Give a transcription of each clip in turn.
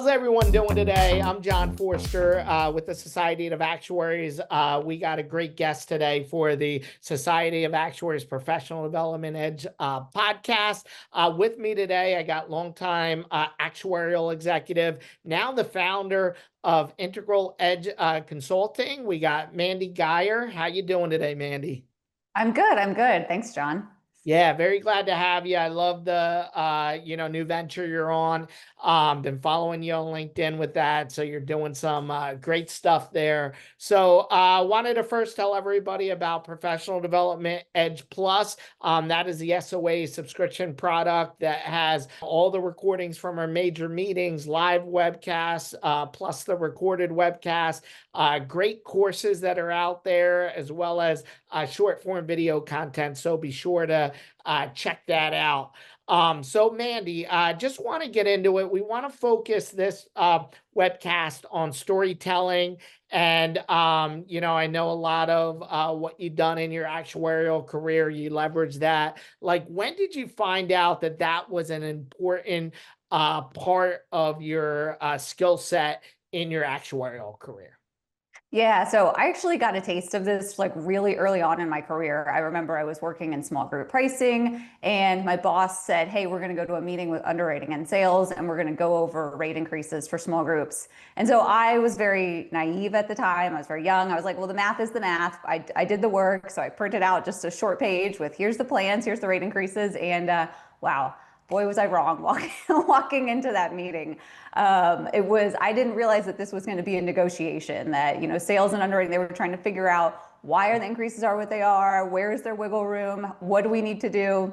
How's everyone doing today? I'm Jon Forster with the Society of Actuaries. We got a great guest today for the Society of Actuaries Professional Development Edge podcast. With me today, I got longtime actuarial executive, now the founder of Integral Edge Consulting. We got Mandy Geyer. How you doing today, Mandy? I'm good. I'm good. Thanks, John. Yeah, very glad to have you. I love the new venture you're on. Been following you on LinkedIn with that. So you're doing some great stuff there. So wanted to first tell everybody about Professional Development Edge Plus. That is the SOA subscription product that has all the recordings from our major meetings, live webcasts, plus the recorded webcast, great courses that are out there, as well as short form video content. So be sure to check that out. So Mandy, just want to get into it. We want to focus this webcast on storytelling. And, I know a lot of what you've done in your actuarial career, you leverage that. Like, when did you find out that that was an important part of your skill set in your actuarial career? Yeah, so I actually got a taste of this like really early on in my career. I remember I was working in small group pricing, and my boss said, "Hey, we're going to go to a meeting with underwriting and sales, and we're going to go over rate increases for small groups." And so I was very naive at the time. I was very young. I was like, "Well, the math is the math." I did the work, so I printed out just a short page with here's the plans, here's the rate increases, and wow. Boy, was I wrong walking into that meeting. I didn't realize that this was going to be a negotiation, that, sales and underwriting, they were trying to figure out why are the increases are what they are, where is their wiggle room, what do we need to do?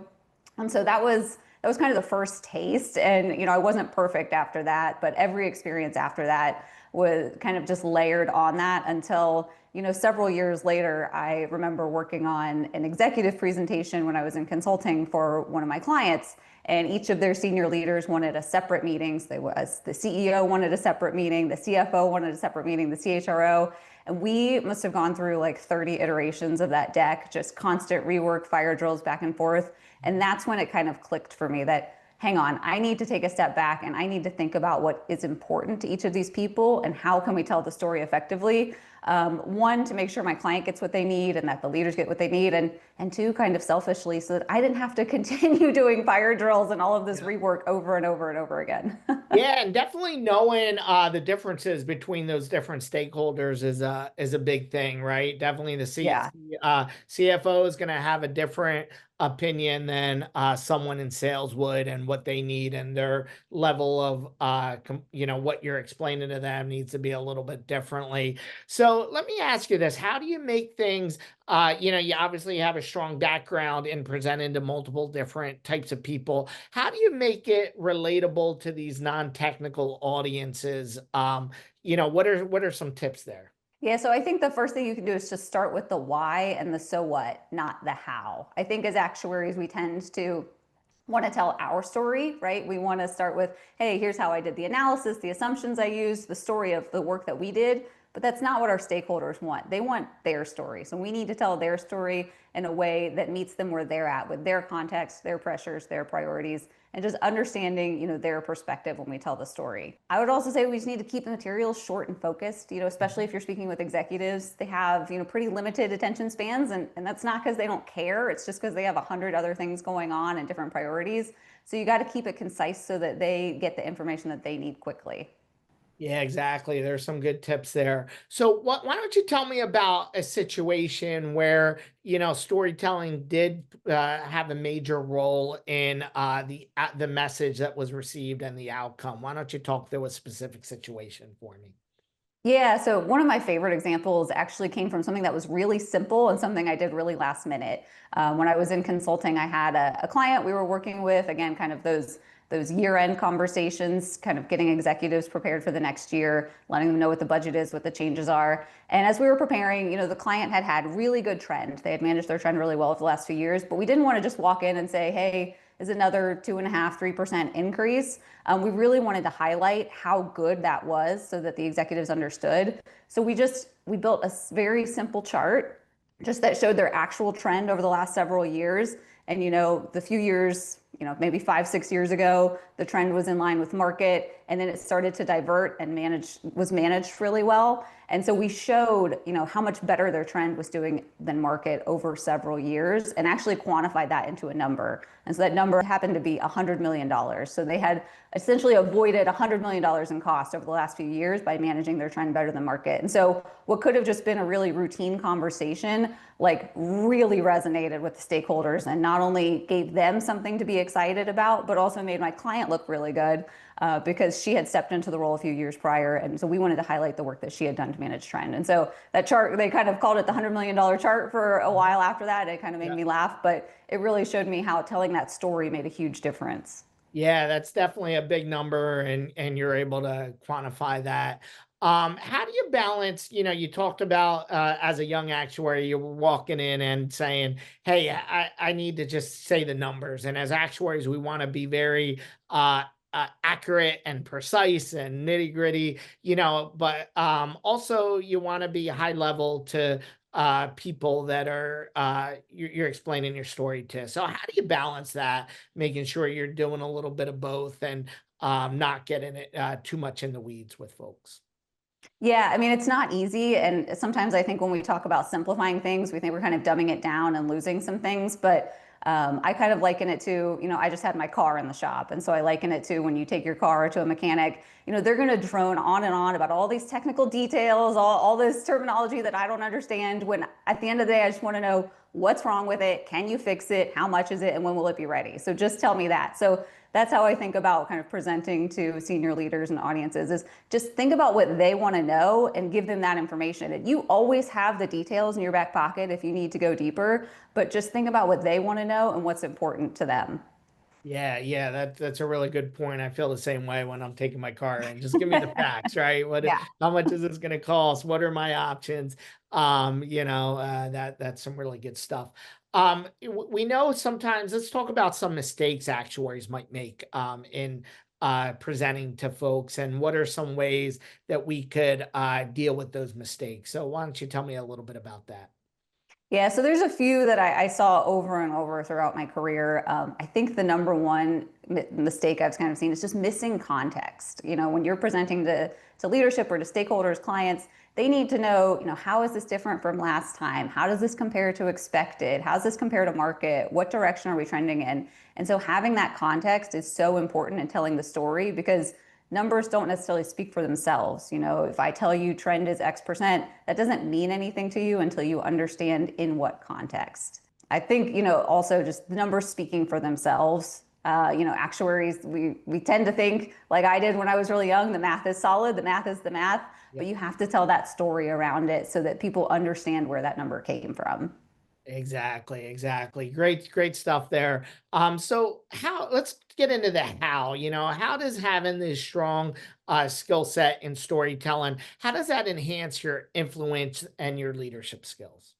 And so that was kind of the first taste. And, I wasn't perfect after that, but every experience after that was kind of just layered on that until, several years later, I remember working on an executive presentation when I was in consulting for one of my clients. And each of their senior leaders wanted a separate meeting. So the CEO wanted a separate meeting, the CFO wanted a separate meeting, the CHRO. And we must have gone through like 30 iterations of that deck, just constant rework, fire drills back and forth. And that's when it kind of clicked for me that, hang on, I need to take a step back and I need to think about what is important to each of these people and how can we tell the story effectively. One, to make sure my client gets what they need and that the leaders get what they need, and two, kind of selfishly, so that I didn't have to continue doing fire drills and all of this rework over and over and over again. Yeah, and definitely knowing the differences between those different stakeholders is a big thing, right? Definitely the Yeah. CFO is going to have a different opinion than someone in sales would, and what they need and their level of what you're explaining to them needs to be a little bit differently. So let me ask you this: how do you make things you obviously have a strong background in presenting to multiple different types of people. How do you make it relatable to these non-technical audiences? What are some tips there? Yeah, so I think the first thing you can do is just start with the why and the so what, not the how. I think as actuaries, we tend to want to tell our story, right? We want to start with, hey, here's how I did the analysis, the assumptions I used, the story of the work that we did. But that's not what our stakeholders want. They want their story. So we need to tell their story in a way that meets them where they're at, with their context, their pressures, their priorities, and just understanding, their perspective when we tell the story. I would also say we just need to keep the materials short and focused, especially if you're speaking with executives. They have, pretty limited attention spans, and that's not because they don't care. It's just because they have 100 other things going on and different priorities. So you got to keep it concise so that they get the information that they need quickly. Yeah, exactly. There's some good tips there. So why don't you tell me about a situation where, storytelling did have a major role in the message that was received and the outcome? Why don't you talk through a specific situation for me? Yeah, so one of my favorite examples actually came from something that was really simple and something I did really last minute. When I was in consulting, I had a client we were working with, again, kind of those year-end conversations, kind of getting executives prepared for the next year, letting them know what the budget is, what the changes are. And as we were preparing, the client had really good trend. They had managed their trend really well for the last few years, but we didn't want to just walk in and say, hey, is another 2.5%, 3% increase. We really wanted to highlight how good that was so that the executives understood. So we built a very simple chart just that showed their actual trend over the last several years. And, the few years maybe 5, 6 years ago, the trend was in line with market, and then it started to divert and was managed really well. And so we showed, how much better their trend was doing than market over several years, and actually quantified that into a number. And so that number happened to be $100 million. So they had essentially avoided $100 million in cost over the last few years by managing their trend better than market. And so what could have just been a really routine conversation, like really resonated with the stakeholders, and not only gave them something to be excited about, but also made my client look really good, because she had stepped into the role a few years prior. And so we wanted to highlight the work that she had done to manage trend. And so that chart, they kind of called it the $100 million chart for a while after that. It kind of made me laugh, but it really showed me how telling that story made a huge difference. Yeah, that's definitely a big number, and you're able to quantify that. How do you balance, you talked about as a young actuary, you were walking in and saying, hey, I need to just say the numbers. And as actuaries, we want to be very accurate and precise and nitty gritty, but also you want to be high level to people that are you're explaining your story to. So how do you balance that, making sure you're doing a little bit of both, and not getting it too much in the weeds with folks? Yeah, I mean, it's not easy. And sometimes I think when we talk about simplifying things, we think we're kind of dumbing it down and losing some things. But I kind of liken it to, I just had my car in the shop. And so I liken it to when you take your car to a mechanic, they're going to drone on and on about all these technical details, all this terminology that I don't understand. When at the end of the day, I just want to know what's wrong with it. Can you fix it? How much is it? And when will it be ready? So just tell me that. So that's how I think about kind of presenting to senior leaders and audiences, is just think about what they want to know and give them that information. And you always have the details in your back pocket if you need to go deeper, but just think about what they want to know and what's important to them. Yeah, yeah, that's a really good point. I feel the same way when I'm taking my car in. Just give me the facts, right? Yeah. How much is this going to cost? What are my options? That's some really good stuff. We know sometimes, let's talk about some mistakes actuaries might make in presenting to folks, and what are some ways that we could deal with those mistakes. So why don't you tell me a little bit about that? Yeah, so there's a few that I saw over and over throughout my career. I think the number one mistake I've kind of seen is just missing context. When you're presenting to leadership or to stakeholders, clients, they need to know, how is this different from last time? How does this compare to expected? How does this compare to market? What direction are we trending in? And so having that context is so important in telling the story, because numbers don't necessarily speak for themselves. If I tell you trend is X%, that doesn't mean anything to you until you understand in what context. I think, also just the numbers speaking for themselves. Actuaries, we tend to think, like I did when I was really young, the math is solid, the math is the math, but you have to tell that story around it so that people understand where that number came from. Exactly, exactly. Great stuff there. So let's get into the how, how does having this strong skill set in storytelling, how does that enhance your influence and your leadership skills?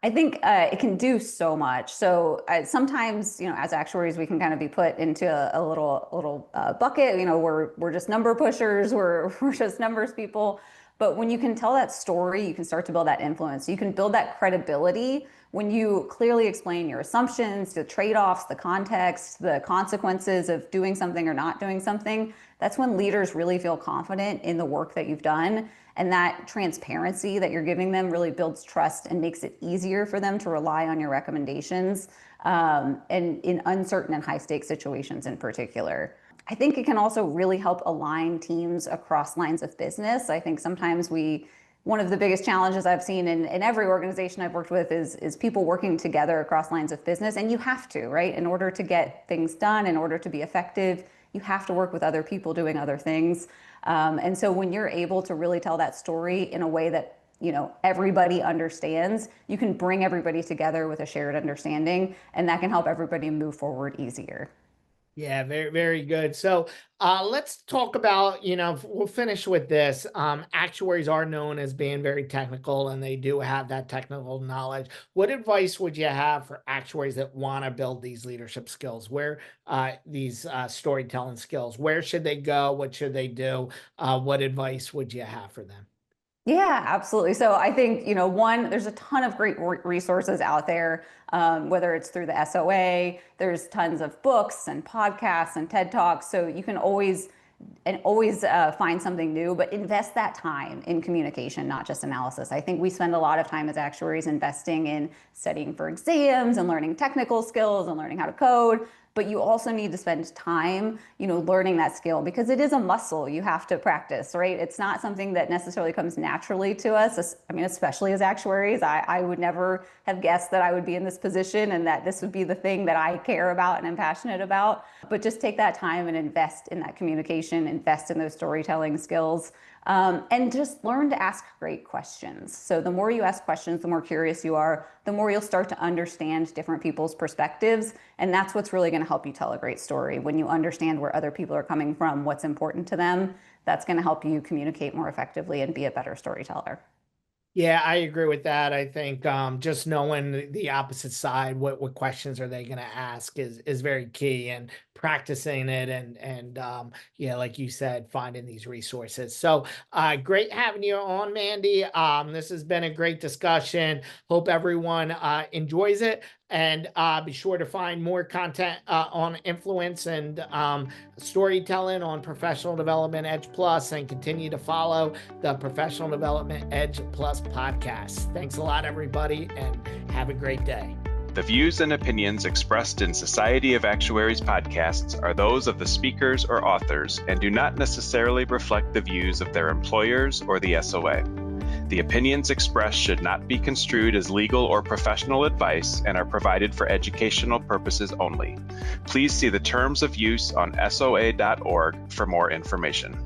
I think it can do so much. So sometimes, as actuaries, we can kind of be put into a little bucket. We're just number pushers. We're just numbers people. But when you can tell that story, you can start to build that influence. You can build that credibility when you clearly explain your assumptions, the trade-offs, the context, the consequences of doing something or not doing something. That's when leaders really feel confident in the work that you've done. And that transparency that you're giving them really builds trust and makes it easier for them to rely on your recommendations, and in uncertain and high stakes situations in particular. I think it can also really help align teams across lines of business. I think sometimes one of the biggest challenges I've seen in every organization I've worked with is people working together across lines of business. And you have to, right? In order to get things done, in order to be effective, you have to work with other people doing other things. And so when you're able to really tell that story in a way that everybody understands, you can bring everybody together with a shared understanding, and that can help everybody move forward easier. Yeah, very, very good. So let's talk about, we'll finish with this. Actuaries are known as being very technical, and they do have that technical knowledge. What advice would you have for actuaries that want to build these leadership skills? Where these storytelling skills, where should they go? What should they do? What advice would you have for them? Yeah, absolutely. So I think, one, there's a ton of great resources out there, whether it's through the SOA, there's tons of books and podcasts and TED Talks. So you can always find something new, but invest that time in communication, not just analysis. I think we spend a lot of time as actuaries investing in studying for exams and learning technical skills and learning how to code. But you also need to spend time, learning that skill because it is a muscle you have to practice, right? It's not something that necessarily comes naturally to us. I mean, especially as actuaries, I would never have guessed that I would be in this position and that this would be the thing that I care about and am passionate about. But just take that time and invest in that communication, invest in those storytelling skills. And just learn to ask great questions. So the more you ask questions, the more curious you are, the more you'll start to understand different people's perspectives. And that's what's really going to help you tell a great story. When you understand where other people are coming from, what's important to them, that's going to help you communicate more effectively and be a better storyteller. Yeah, I agree with that. I think just knowing the opposite side, what questions are they going to ask is very key, and practicing it and yeah, like you said, finding these resources. So great having you on, Mandy. This has been a great discussion. Hope everyone enjoys it, and be sure to find more content on influence and storytelling on Professional Development Edge Plus, and continue to follow the Professional Development Edge Plus podcast. Thanks a lot, everybody, and have a great day. The views and opinions expressed in Society of Actuaries podcasts are those of the speakers or authors and do not necessarily reflect the views of their employers or the SOA. The opinions expressed should not be construed as legal or professional advice and are provided for educational purposes only. Please see the terms of use on SOA.org for more information.